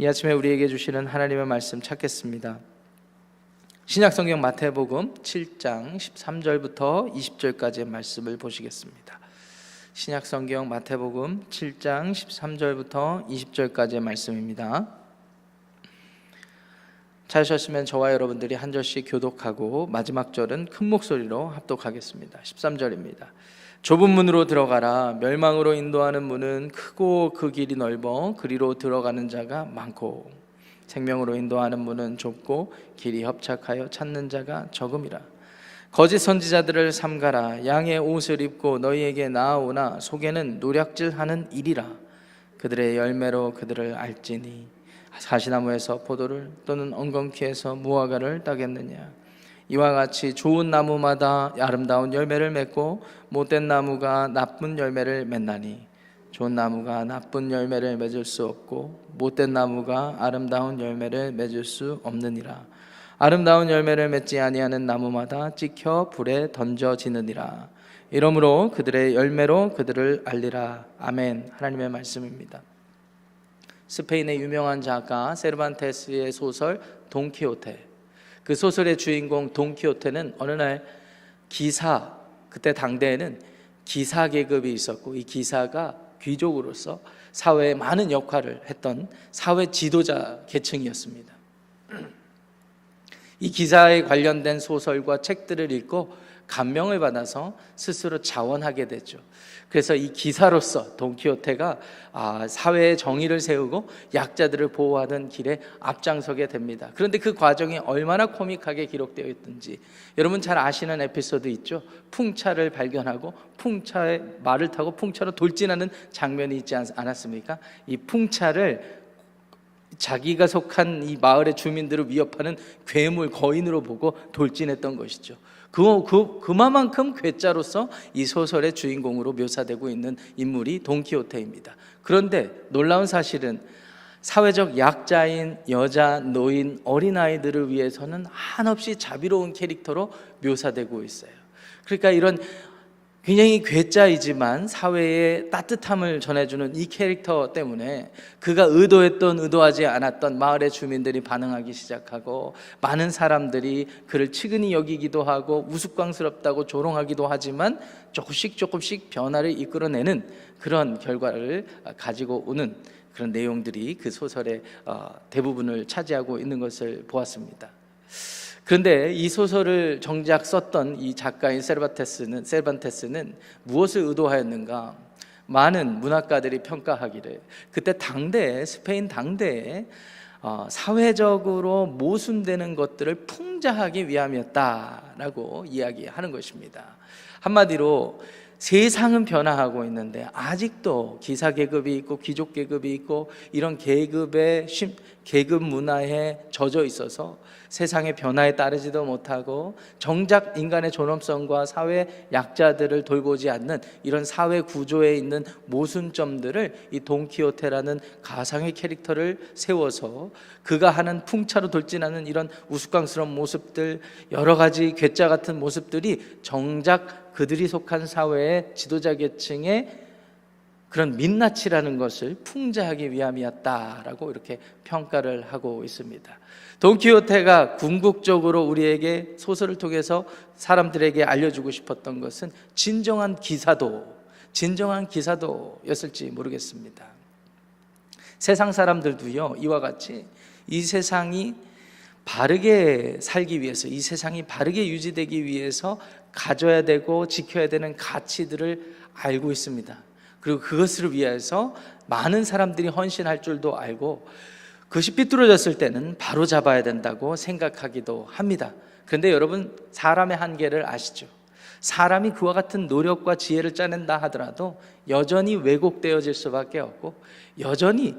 이 아침에 우리에게 주시는 하나님의 말씀 찾겠습니다. 신약성경 마태복음 7장 13절부터 20절까지의 말씀을 보시겠습니다. 신약성경 마태복음 7장 13절부터 20절까지의 말씀입니다. 찾으셨으면 저와 여러분들이 한 절씩 교독하고 마지막 절은 큰 목소리로 합독하겠습니다. 13절입니다. 좁은 문으로 들어가라. 멸망으로 인도하는 문은 크고 그 길이 넓어 그리로 들어가는 자가 많고, 생명으로 인도하는 문은 좁고 길이 협착하여 찾는 자가 적음이라. 거짓 선지자들을 삼가라. 양의 옷을 입고 너희에게 나아오나 속에는 노략질하는 일이라. 그들의 열매로 그들을 알지니 가시나무에서 포도를 또는 엉겅퀴에서 무화과를 따겠느냐. 이와 같이 좋은 나무마다 아름다운 열매를 맺고 못된 나무가 나쁜 열매를 맺나니, 좋은 나무가 나쁜 열매를 맺을 수 없고 못된 나무가 아름다운 열매를 맺을 수 없느니라. 아름다운 열매를 맺지 아니하는 나무마다 찍혀 불에 던져지느니라. 이러므로 그들의 열매로 그들을 알리라. 아멘. 하나님의 말씀입니다. 스페인의 유명한 작가 세르반테스의 소설 돈키호테, 그 소설의 주인공 돈키호테는 어느 날 기사, 그때 당대에는 기사 계급이 있었고, 이 기사가 귀족으로서 사회에 많은 역할을 했던 사회 지도자 계층이었습니다. 이 기사에 관련된 소설과 책들을 읽고 감명을 받아서 스스로 자원하게 되죠. 그래서 이 기사로서 돈키호테가 사회의 정의를 세우고 약자들을 보호하는 길에 앞장서게 됩니다. 그런데 그 과정이 얼마나 코믹하게 기록되어 있든지 여러분 잘 아시는 에피소드 있죠. 풍차를 발견하고 풍차에 말을 타고 풍차로 돌진하는 장면이 있지 않았습니까? 이 풍차를 자기가 속한 이 마을의 주민들을 위협하는 괴물, 거인으로 보고 돌진했던 것이죠. 그만큼 괴짜로서 이 소설의 주인공으로 묘사되고 있는 인물이 돈키호테입니다. 그런데 놀라운 사실은 사회적 약자인 여자, 노인, 어린아이들을 위해서는 한없이 자비로운 캐릭터로 묘사되고 있어요. 그러니까 이런 굉장히 괴짜이지만 사회에 따뜻함을 전해주는 이 캐릭터 때문에 그가 의도했던 의도하지 않았던 마을의 주민들이 반응하기 시작하고, 많은 사람들이 그를 측은히 여기기도 하고 우스꽝스럽다고 조롱하기도 하지만 조금씩 변화를 이끌어내는 그런 결과를 가지고 오는 그런 내용들이 그 소설의 대부분을 차지하고 있는 것을 보았습니다. 그런데 이 소설을 정작 썼던 이 작가인 세르반테스는 무엇을 의도하였는가? 많은 문학가들이 평가하기를 그때 스페인 당대에 사회적으로 모순되는 것들을 풍자하기 위함이었다라고 이야기하는 것입니다. 한마디로 세상은 변화하고 있는데 아직도 기사 계급이 있고 귀족 계급이 있고 이런 계급 문화에 젖어 있어서 세상의 변화에 따르지도 못하고 정작 인간의 존엄성과 사회 약자들을 돌보지 않는 이런 사회 구조에 있는 모순점들을 이 돈키호테라는 가상의 캐릭터를 세워서 그가 하는 풍차로 돌진하는 이런 우스꽝스러운 모습들, 여러 가지 괴짜 같은 모습들이 정작 그들이 속한 사회의 지도자 계층의 그런 민낯이라는 것을 풍자하기 위함이었다라고 이렇게 평가를 하고 있습니다. 돈키호테가 궁극적으로 우리에게 소설을 통해서 사람들에게 알려주고 싶었던 것은 진정한 기사도였을지 모르겠습니다. 세상 사람들도요, 이와 같이 이 세상이 바르게 살기 위해서, 이 세상이 바르게 유지되기 위해서 가져야 되고 지켜야 되는 가치들을 알고 있습니다. 그리고 그것을 위해서 많은 사람들이 헌신할 줄도 알고, 그것이 삐뚤어졌을 때는 바로 잡아야 된다고 생각하기도 합니다. 그런데 여러분, 사람의 한계를 아시죠? 사람이 그와 같은 노력과 지혜를 짜낸다 하더라도 여전히 왜곡되어질 수밖에 없고, 여전히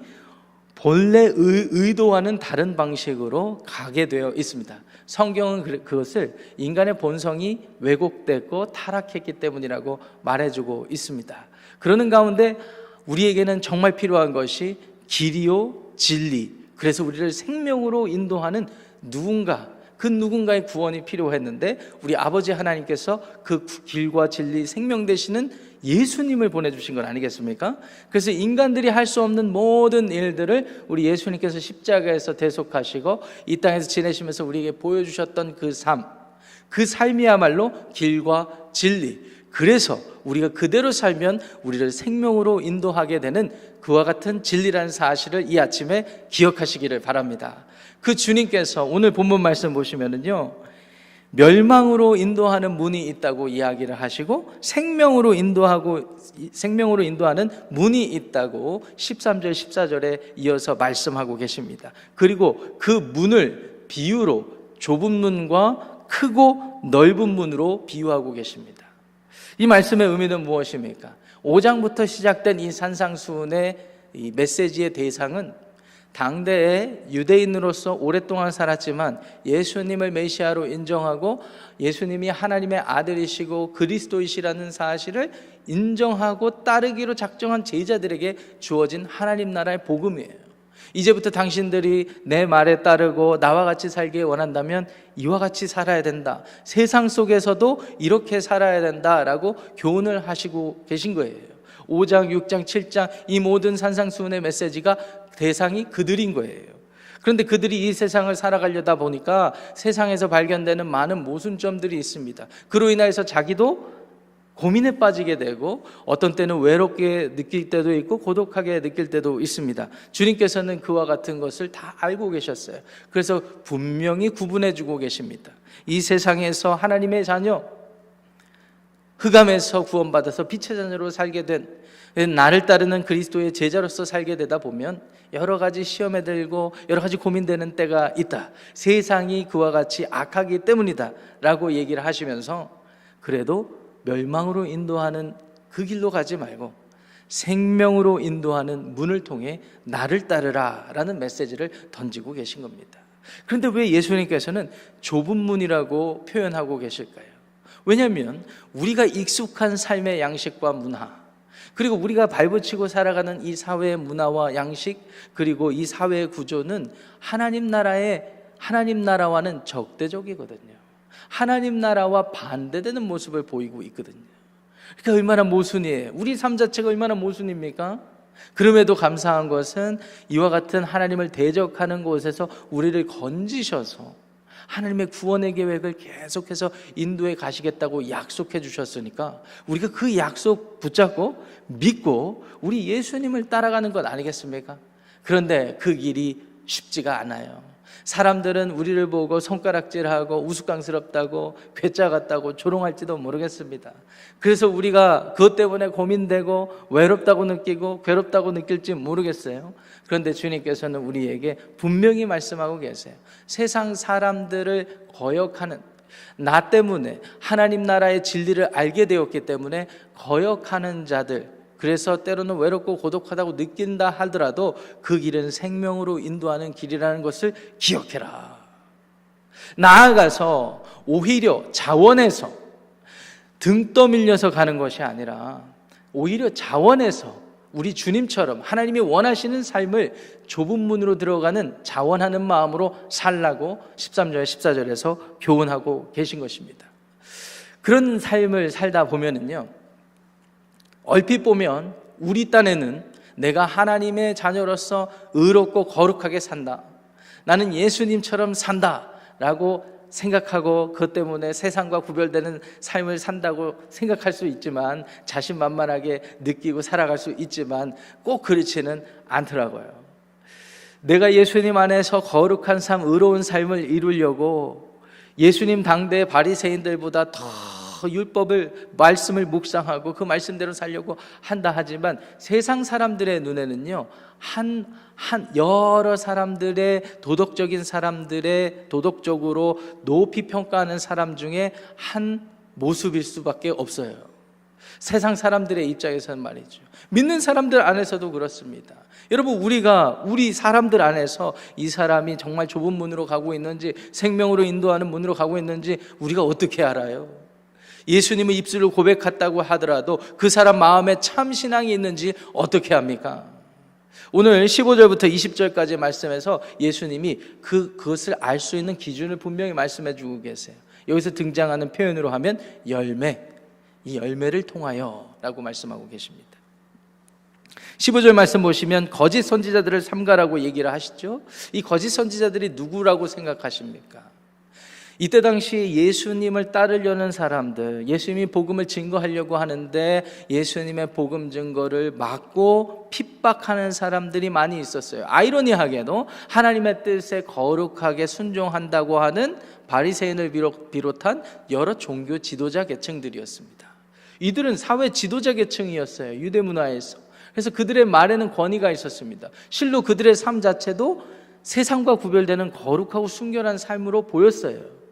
본래 의도와는 다른 방식으로 가게 되어 있습니다. 성경은 그것을 인간의 본성이 왜곡됐고 타락했기 때문이라고 말해주고 있습니다. 그러는 가운데 우리에게는 정말 필요한 것이 길이요 진리, 그래서 우리를 생명으로 인도하는 누군가, 그 누군가의 구원이 필요했는데 우리 아버지 하나님께서 그 길과 진리 생명 되시는 예수님을 보내주신 건 아니겠습니까? 그래서 인간들이 할 수 없는 모든 일들을 우리 예수님께서 십자가에서 대속하시고 이 땅에서 지내시면서 우리에게 보여주셨던 그 삶이야말로 길과 진리. 그래서 우리가 그대로 살면 우리를 생명으로 인도하게 되는 그와 같은 진리라는 사실을 이 아침에 기억하시기를 바랍니다. 그 주님께서 오늘 본문 말씀 보시면은요, 멸망으로 인도하는 문이 있다고 이야기를 하시고 생명으로 인도하는 문이 있다고 13절 14절에 이어서 말씀하고 계십니다. 그리고 그 문을 비유로 좁은 문과 크고 넓은 문으로 비유하고 계십니다. 이 말씀의 의미는 무엇입니까? 5장부터 시작된 이 산상수훈의 이 메시지의 대상은 당대의 유대인으로서 오랫동안 살았지만 예수님을 메시아로 인정하고 예수님이 하나님의 아들이시고 그리스도이시라는 사실을 인정하고 따르기로 작정한 제자들에게 주어진 하나님 나라의 복음이에요. 이제부터 당신들이 내 말에 따르고 나와 같이 살기 원한다면 이와 같이 살아야 된다. 세상 속에서도 이렇게 살아야 된다라고 교훈을 하시고 계신 거예요. 5장, 6장, 7장 이 모든 산상수훈의 메시지가 대상이 그들인 거예요. 그런데 그들이 이 세상을 살아가려다 보니까 세상에서 발견되는 많은 모순점들이 있습니다. 그로 인해서 자기도 고민에 빠지게 되고 어떤 때는 외롭게 느낄 때도 있고 고독하게 느낄 때도 있습니다. 주님께서는 그와 같은 것을 다 알고 계셨어요. 그래서 분명히 구분해 주고 계십니다. 이 세상에서 하나님의 자녀, 흑암에서 구원받아서 빛의 자녀로 살게 된 나를 따르는 그리스도의 제자로서 살게 되다 보면 여러 가지 시험에 들고 여러 가지 고민되는 때가 있다. 세상이 그와 같이 악하기 때문이다 라고 얘기를 하시면서 그래도 멸망으로 인도하는 그 길로 가지 말고 생명으로 인도하는 문을 통해 나를 따르라 라는 메시지를 던지고 계신 겁니다. 그런데 왜 예수님께서는 좁은 문이라고 표현하고 계실까요? 왜냐하면 우리가 익숙한 삶의 양식과 문화, 그리고 우리가 발붙이고 살아가는 이 사회의 문화와 양식, 그리고 이 사회의 구조는 하나님 나라와는 적대적이거든요. 하나님 나라와 반대되는 모습을 보이고 있거든요. 그러니까 얼마나 모순이에요. 우리 삶 자체가 얼마나 모순입니까? 그럼에도 감사한 것은 이와 같은 하나님을 대적하는 곳에서 우리를 건지셔서 하나님의 구원의 계획을 계속해서 인도해 가시겠다고 약속해 주셨으니까 우리가 그 약속 붙잡고 믿고 우리 예수님을 따라가는 것 아니겠습니까? 그런데 그 길이 쉽지가 않아요. 사람들은 우리를 보고 손가락질하고 우스꽝스럽다고 괴짜 같다고 조롱할지도 모르겠습니다. 그래서 우리가 그것 때문에 고민되고 외롭다고 느끼고 괴롭다고 느낄지 모르겠어요. 그런데 주님께서는 우리에게 분명히 말씀하고 계세요. 세상 사람들을 거역하는, 나 때문에 하나님 나라의 진리를 알게 되었기 때문에 거역하는 자들, 그래서 때로는 외롭고 고독하다고 느낀다 하더라도 그 길은 생명으로 인도하는 길이라는 것을 기억해라. 나아가서 오히려 자원에서 등 떠밀려서 가는 것이 아니라 오히려 자원에서 우리 주님처럼 하나님이 원하시는 삶을 좁은 문으로 들어가는 자원하는 마음으로 살라고 13절 14절에서 교훈하고 계신 것입니다. 그런 삶을 살다 보면은요, 얼핏 보면 우리 딴에는 내가 하나님의 자녀로서 의롭고 거룩하게 산다, 나는 예수님처럼 산다 라고 생각하고 그것 때문에 세상과 구별되는 삶을 산다고 생각할 수 있지만, 자신만만하게 느끼고 살아갈 수 있지만 꼭 그렇지는 않더라고요. 내가 예수님 안에서 거룩한 삶, 의로운 삶을 이루려고 예수님 당대의 바리새인들보다 더 율법을, 말씀을 묵상하고 그 말씀대로 살려고 한다 하지만 세상 사람들의 눈에는요, 여러 사람들의 도덕적인 사람들의 도덕적으로 높이 평가하는 사람 중에 한 모습일 수밖에 없어요. 세상 사람들의 입장에서는 말이죠. 믿는 사람들 안에서도 그렇습니다. 여러분, 우리 사람들 안에서 이 사람이 정말 좁은 문으로 가고 있는지, 생명으로 인도하는 문으로 가고 있는지 우리가 어떻게 알아요? 예수님을 입술로 고백했다고 하더라도 그 사람 마음에 참 신앙이 있는지 어떻게 합니까? 오늘 15절부터 20절까지 말씀에서 예수님이 그것을 알 수 있는 기준을 분명히 말씀해 주고 계세요. 여기서 등장하는 표현으로 하면 열매, 이 열매를 통하여 라고 말씀하고 계십니다. 15절 말씀 보시면 거짓 선지자들을 삼가라고 얘기를 하시죠. 이 거짓 선지자들이 누구라고 생각하십니까? 이때 당시 예수님을 따르려는 사람들, 예수님이 복음을 증거하려고 하는데 예수님의 복음 증거를 막고 핍박하는 사람들이 많이 있었어요. 아이러니하게도 하나님의 뜻에 거룩하게 순종한다고 하는 바리새인을 비롯한 여러 종교 지도자 계층들이었습니다. 이들은 사회 지도자 계층이었어요. 유대 문화에서. 그래서 그들의 말에는 권위가 있었습니다. 실로 그들의 삶 자체도 세상과 구별되는 거룩하고 순결한 삶으로 보였어요.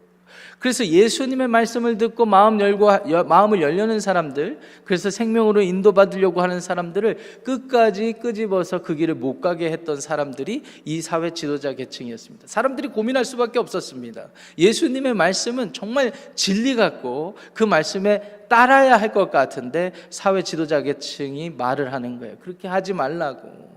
그래서 예수님의 말씀을 듣고 마음을 열려는 사람들, 그래서 생명으로 인도받으려고 하는 사람들을 끝까지 끄집어서 그 길을 못 가게 했던 사람들이 이 사회 지도자 계층이었습니다. 사람들이 고민할 수밖에 없었습니다. 예수님의 말씀은 정말 진리 같고 그 말씀에 따라야 할 것 같은데 사회 지도자 계층이 말을 하는 거예요. 그렇게 하지 말라고.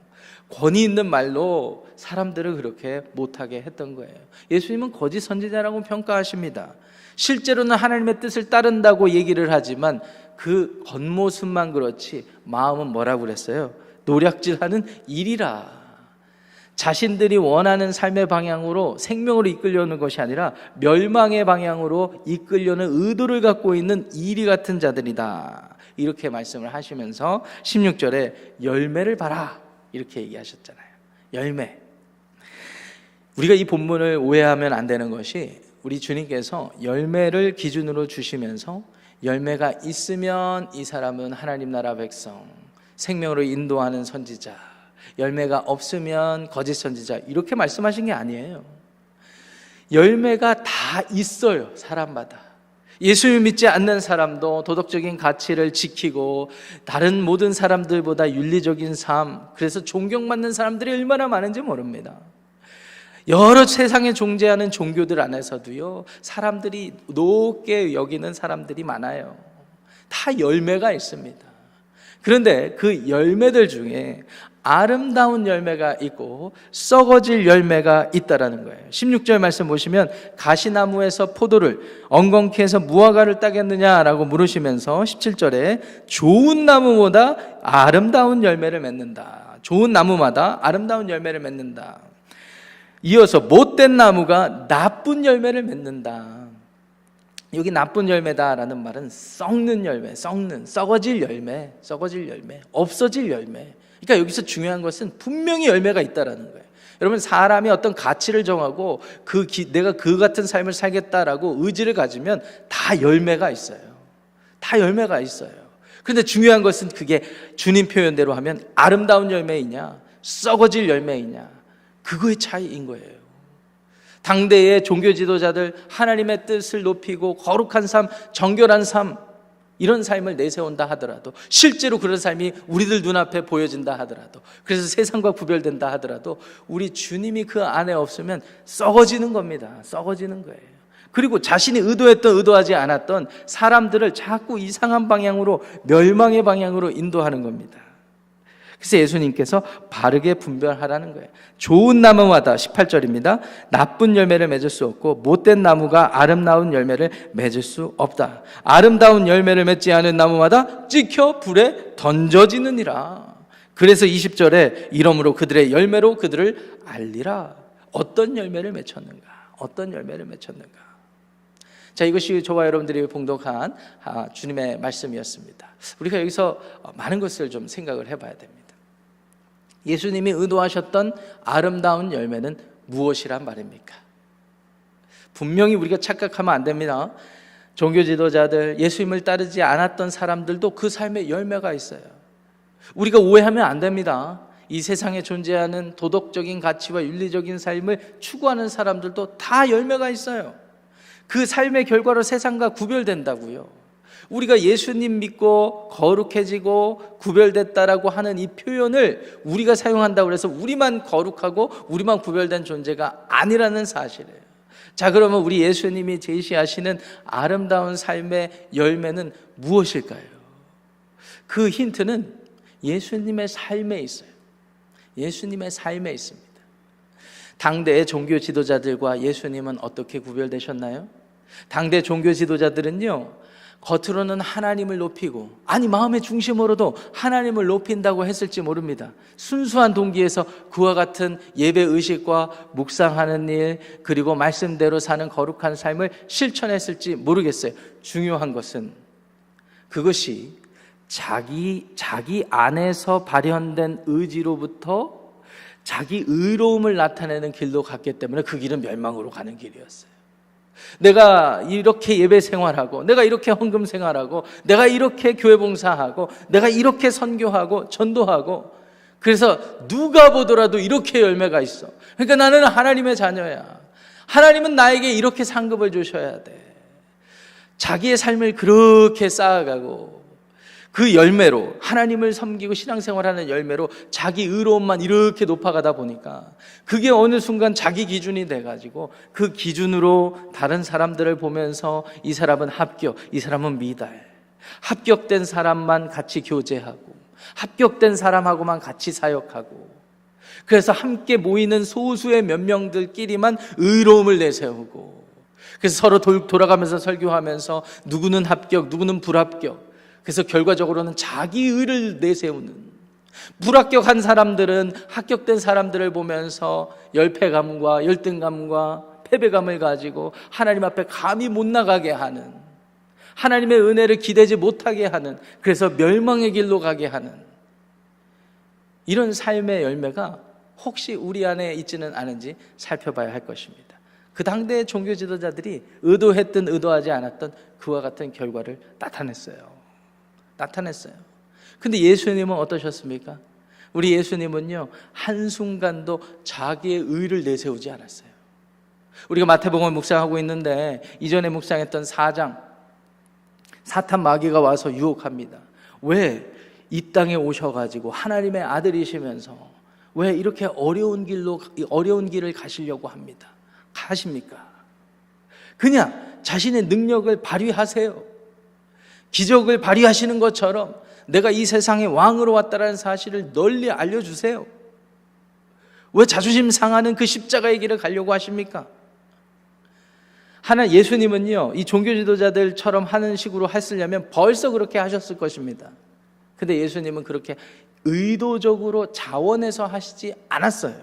권위 있는 말로 사람들을 그렇게 못하게 했던 거예요. 예수님은 거짓 선지자라고 평가하십니다. 실제로는 하나님의 뜻을 따른다고 얘기를 하지만 그 겉모습만 그렇지 마음은 뭐라고 그랬어요? 노략질하는 일이라. 자신들이 원하는 삶의 방향으로 생명으로 이끌려는 것이 아니라 멸망의 방향으로 이끌려는 의도를 갖고 있는 이리 같은 자들이다. 이렇게 말씀을 하시면서 16절에 열매를 봐라 이렇게 얘기하셨잖아요. 열매. 우리가 이 본문을 오해하면 안 되는 것이 우리 주님께서 열매를 기준으로 주시면서 열매가 있으면 이 사람은 하나님 나라 백성, 생명으로 인도하는 선지자, 열매가 없으면 거짓 선지자 이렇게 말씀하신 게 아니에요. 열매가 다 있어요. 사람마다. 예수를 믿지 않는 사람도 도덕적인 가치를 지키고 다른 모든 사람들보다 윤리적인 삶, 그래서 존경받는 사람들이 얼마나 많은지 모릅니다. 여러 세상에 존재하는 종교들 안에서도요, 사람들이 높게 여기는 사람들이 많아요. 다 열매가 있습니다. 그런데 그 열매들 중에 아름다운 열매가 있고 썩어질 열매가 있다라는 거예요. 16절 말씀 보시면 가시나무에서 포도를, 엉겅퀴 해서 무화과를 따겠느냐라고 물으시면서 17절에 좋은 나무보다 아름다운 열매를 맺는다. 좋은 나무마다 아름다운 열매를 맺는다. 이어서 못된 나무가 나쁜 열매를 맺는다. 여기 나쁜 열매다라는 말은 썩는 열매, 썩어질 열매, 없어질 열매. 그러니까 여기서 중요한 것은 분명히 열매가 있다라는 거예요. 여러분, 사람이 어떤 가치를 정하고 내가 그 같은 삶을 살겠다라고 의지를 가지면 다 열매가 있어요. 다 열매가 있어요. 그런데 중요한 것은 그게 주님 표현대로 하면 아름다운 열매이냐, 썩어질 열매이냐, 그거의 차이인 거예요. 당대의 종교 지도자들 하나님의 뜻을 높이고 거룩한 삶, 정결한 삶, 이런 삶을 내세운다 하더라도, 실제로 그런 삶이 우리들 눈앞에 보여진다 하더라도, 그래서 세상과 구별된다 하더라도 우리 주님이 그 안에 없으면 썩어지는 겁니다. 썩어지는 거예요. 그리고 자신이 의도하지 않았던 사람들을 자꾸 이상한 방향으로, 멸망의 방향으로 인도하는 겁니다. 그래서 예수님께서 바르게 분별하라는 거예요. 좋은 나무마다, 18절입니다, 나쁜 열매를 맺을 수 없고 못된 나무가 아름다운 열매를 맺을 수 없다. 아름다운 열매를 맺지 않은 나무마다 찍혀 불에 던져지느니라. 그래서 20절에 이러므로 그들의 열매로 그들을 알리라. 어떤 열매를 맺혔는가? 어떤 열매를 맺혔는가? 자, 이것이 저와 여러분들이 봉독한 주님의 말씀이었습니다. 우리가 여기서 많은 것을 좀 생각을 해봐야 됩니다. 예수님이 의도하셨던 아름다운 열매는 무엇이란 말입니까? 분명히 우리가 착각하면 안 됩니다. 종교 지도자들, 예수님을 따르지 않았던 사람들도 그 삶에 열매가 있어요. 우리가 오해하면 안 됩니다. 이 세상에 존재하는 도덕적인 가치와 윤리적인 삶을 추구하는 사람들도 다 열매가 있어요. 그 삶의 결과로 세상과 구별된다고요. 우리가 예수님 믿고 거룩해지고 구별됐다라고 하는 이 표현을 우리가 사용한다고 해서 우리만 거룩하고 우리만 구별된 존재가 아니라는 사실이에요. 자, 그러면 우리 예수님이 제시하시는 아름다운 삶의 열매는 무엇일까요? 그 힌트는 예수님의 삶에 있어요. 예수님의 삶에 있습니다. 당대의 종교 지도자들과 예수님은 어떻게 구별되셨나요? 당대 종교 지도자들은요, 겉으로는 하나님을 높이고, 아니 마음의 중심으로도 하나님을 높인다고 했을지 모릅니다. 순수한 동기에서 그와 같은 예배 의식과 묵상하는 일, 그리고 말씀대로 사는 거룩한 삶을 실천했을지 모르겠어요. 중요한 것은 그것이 자기 안에서 발현된 의지로부터 자기 의로움을 나타내는 길로 갔기 때문에 그 길은 멸망으로 가는 길이었어요. 내가 이렇게 예배 생활하고, 내가 이렇게 헌금 생활하고, 내가 이렇게 교회 봉사하고, 내가 이렇게 선교하고 전도하고, 그래서 누가 보더라도 이렇게 열매가 있어. 그러니까 나는 하나님의 자녀야. 하나님은 나에게 이렇게 상급을 주셔야 돼. 자기의 삶을 그렇게 쌓아가고, 그 열매로 하나님을 섬기고 신앙생활하는 열매로 자기 의로움만 이렇게 높아가다 보니까 그게 어느 순간 자기 기준이 돼가지고 그 기준으로 다른 사람들을 보면서 이 사람은 합격, 이 사람은 미달, 합격된 사람만 같이 교제하고 합격된 사람하고만 같이 사역하고, 그래서 함께 모이는 소수의 몇 명들끼리만 의로움을 내세우고, 그래서 서로 돌아가면서 설교하면서 누구는 합격, 누구는 불합격, 그래서 결과적으로는 자기 의를 내세우는, 불합격한 사람들은 합격된 사람들을 보면서 열패감과 열등감과 패배감을 가지고 하나님 앞에 감히 못 나가게 하는, 하나님의 은혜를 기대지 못하게 하는, 그래서 멸망의 길로 가게 하는 이런 삶의 열매가 혹시 우리 안에 있지는 않은지 살펴봐야 할 것입니다. 그 당대의 종교 지도자들이 의도했든 의도하지 않았던 그와 같은 결과를 나타냈어요. 근데 예수님은 어떠셨습니까? 우리 예수님은요, 한순간도 자기의 의를 내세우지 않았어요. 우리가 마태복음을 묵상하고 있는데 이전에 묵상했던 4장, 사탄 마귀가 와서 유혹합니다. 왜 이 땅에 오셔가지고 하나님의 아들이시면서 왜 이렇게 어려운 길을 가시려고 가십니까? 그냥 자신의 능력을 발휘하세요. 기적을 발휘하시는 것처럼 내가 이 세상의 왕으로 왔다는 사실을 널리 알려주세요. 왜 자존심 상하는 그 십자가의 길을 가려고 하십니까? 예수님은요, 이 종교 지도자들처럼 하는 식으로 했으려면 벌써 그렇게 하셨을 것입니다. 근데 예수님은 그렇게 의도적으로 자원해서 하시지 않았어요.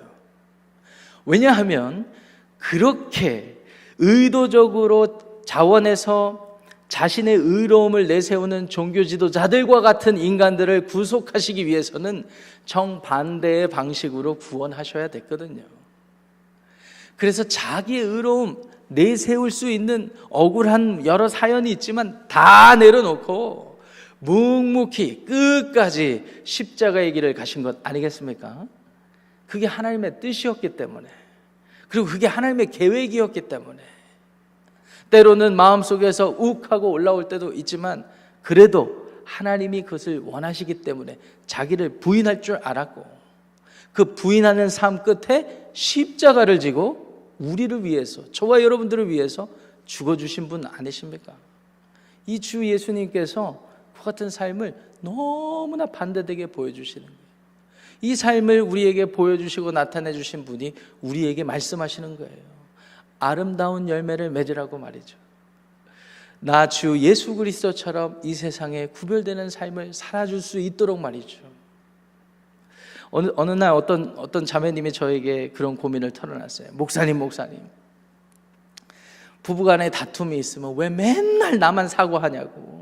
왜냐하면 그렇게 의도적으로 자원해서 자신의 의로움을 내세우는 종교 지도자들과 같은 인간들을 구속하시기 위해서는 정반대의 방식으로 구원하셔야 됐거든요. 그래서 자기의 의로움 내세울 수 있는 억울한 여러 사연이 있지만 다 내려놓고 묵묵히 끝까지 십자가의 길을 가신 것 아니겠습니까? 그게 하나님의 뜻이었기 때문에, 그리고 그게 하나님의 계획이었기 때문에, 때로는 마음속에서 욱하고 올라올 때도 있지만 그래도 하나님이 그것을 원하시기 때문에 자기를 부인할 줄 알았고, 그 부인하는 삶 끝에 십자가를 지고 우리를 위해서, 저와 여러분들을 위해서 죽어주신 분 아니십니까? 이 주 예수님께서 그 같은 삶을 너무나 반대되게 보여주시는 거예요. 이 삶을 우리에게 보여주시고 나타내 주신 분이 우리에게 말씀하시는 거예요. 아름다운 열매를 맺으라고 말이죠. 나 주 예수 그리스도처럼 이 세상에 구별되는 삶을 살아줄 수 있도록 말이죠. 어느 날 어떤 자매님이 저에게 그런 고민을 털어놨어요. 목사님, 부부간에 다툼이 있으면 왜 맨날 나만 사과하냐고.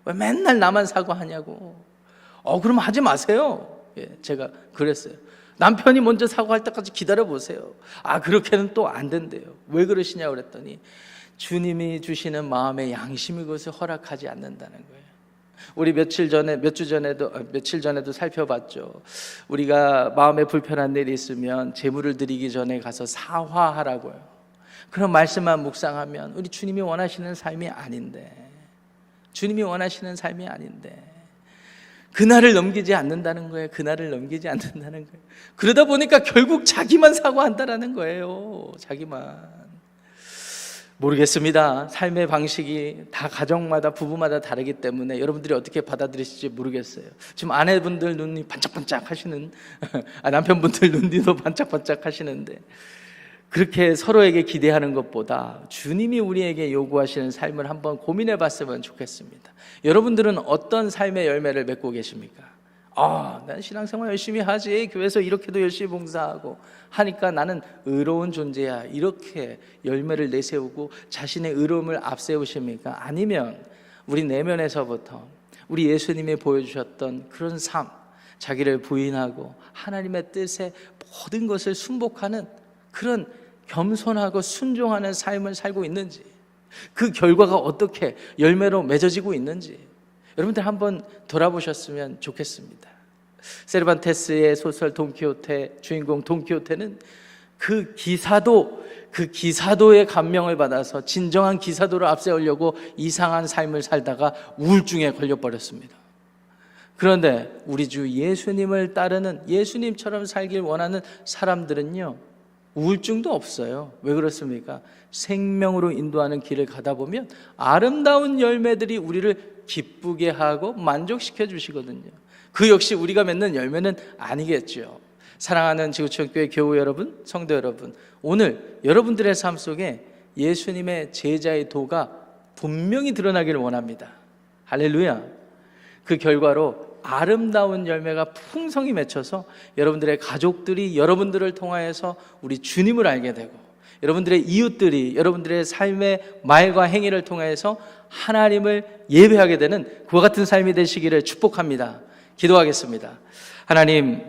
왜 맨날 나만 사과하냐고. 그럼 하지 마세요. 제가 그랬어요. 남편이 먼저 사과할 때까지 기다려보세요. 그렇게는 또 안 된대요. 왜 그러시냐고 그랬더니 주님이 주시는 마음의 양심이 그것을 허락하지 않는다는 거예요. 우리 며칠 전에도 살펴봤죠. 우리가 마음에 불편한 일이 있으면 제물을 드리기 전에 가서 사화하라고요. 그런 말씀만 묵상하면 우리 주님이 원하시는 삶이 아닌데, 그날을 넘기지 않는다는 거예요. 그러다 보니까 결국 자기만 사과한다라는 거예요. 자기만. 모르겠습니다. 삶의 방식이 다 가정마다 부부마다 다르기 때문에 여러분들이 어떻게 받아들이실지 모르겠어요. 지금 아내분들 눈이 반짝반짝 하시는 남편분들 눈이도 반짝반짝 하시는데, 그렇게 서로에게 기대하는 것보다 주님이 우리에게 요구하시는 삶을 한번 고민해 봤으면 좋겠습니다. 여러분들은 어떤 삶의 열매를 맺고 계십니까? 난 신앙생활 열심히 하지, 교회에서 이렇게도 열심히 봉사하고 하니까 나는 의로운 존재야, 이렇게 열매를 내세우고 자신의 의로움을 앞세우십니까? 아니면 우리 내면에서부터 우리 예수님이 보여주셨던 그런 삶, 자기를 부인하고 하나님의 뜻에 모든 것을 순복하는 그런 겸손하고 순종하는 삶을 살고 있는지, 그 결과가 어떻게 열매로 맺어지고 있는지 여러분들 한번 돌아보셨으면 좋겠습니다. 세르반테스의 소설 돈키호테 주인공 돈키호테는 그 기사도의 감명을 받아서 진정한 기사도를 앞세우려고 이상한 삶을 살다가 우울증에 걸려버렸습니다. 그런데 우리 주 예수님을 따르는, 예수님처럼 살길 원하는 사람들은요, 우울증도 없어요. 왜 그렇습니까? 생명으로 인도하는 길을 가다 보면 아름다운 열매들이 우리를 기쁘게 하고 만족시켜 주시거든요. 그 역시 우리가 맺는 열매는 아니겠죠. 사랑하는 지구촌교회 교우 여러분, 성도 여러분, 오늘 여러분들의 삶 속에 예수님의 제자의 도가 분명히 드러나기를 원합니다. 할렐루야. 그 결과로 아름다운 열매가 풍성히 맺혀서 여러분들의 가족들이 여러분들을 통하여서 우리 주님을 알게 되고, 여러분들의 이웃들이 여러분들의 삶의 말과 행위를 통해서 하나님을 예배하게 되는 그와 같은 삶이 되시기를 축복합니다. 기도하겠습니다. 하나님,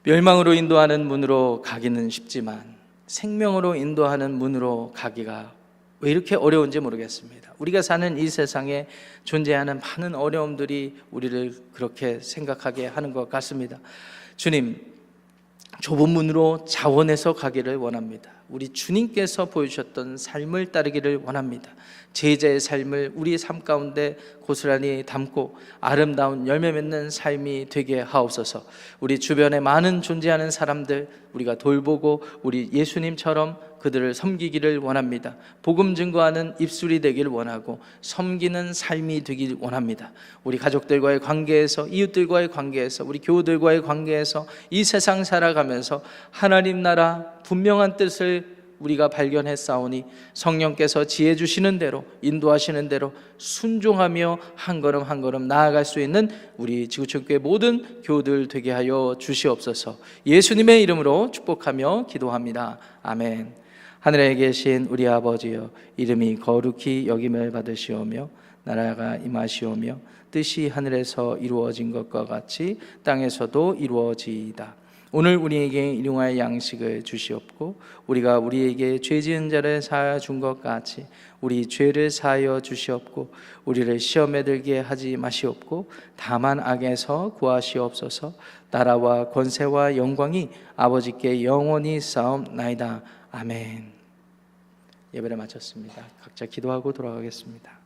멸망으로 인도하는 문으로 가기는 쉽지만 생명으로 인도하는 문으로 가기가 왜 이렇게 어려운지 모르겠습니다. 우리가 사는 이 세상에 존재하는 많은 어려움들이 우리를 그렇게 생각하게 하는 것 같습니다. 주님, 좁은 문으로 자원해서 가기를 원합니다. 우리 주님께서 보여주셨던 삶을 따르기를 원합니다. 제자의 삶을 우리의 삶 가운데 고스란히 담고 아름다운 열매 맺는 삶이 되게 하옵소서. 우리 주변에 많은 존재하는 사람들 우리가 돌보고 우리 예수님처럼 그들을 섬기기를 원합니다. 복음 증거하는 입술이 되길 원하고 섬기는 삶이 되길 원합니다. 우리 가족들과의 관계에서, 이웃들과의 관계에서, 우리 교우들과의 관계에서 이 세상 살아가면서 하나님 나라 분명한 뜻을 우리가 발견했사오니 성령께서 지혜 주시는 대로, 인도하시는 대로 순종하며 한 걸음 한 걸음 나아갈 수 있는 우리 지구촌교회 모든 교우들 되게 하여 주시옵소서. 예수님의 이름으로 축복하며 기도합니다. 아멘. 하늘에 계신 우리 아버지여, 이름이 거룩히 여김을 받으시오며 나라가 임하시오며 뜻이 하늘에서 이루어진 것과 같이 땅에서도 이루어지이다. 오늘 우리에게 일용할 양식을 주시옵고 우리가 우리에게 죄 지은 자를 사하여 준 것 같이 우리 죄를 사하여 주시옵고 우리를 시험에 들게 하지 마시옵고 다만 악에서 구하시옵소서. 나라와 권세와 영광이 아버지께 영원히 싸움나이다. 아멘. 예배를 마쳤습니다. 각자 기도하고 돌아가겠습니다.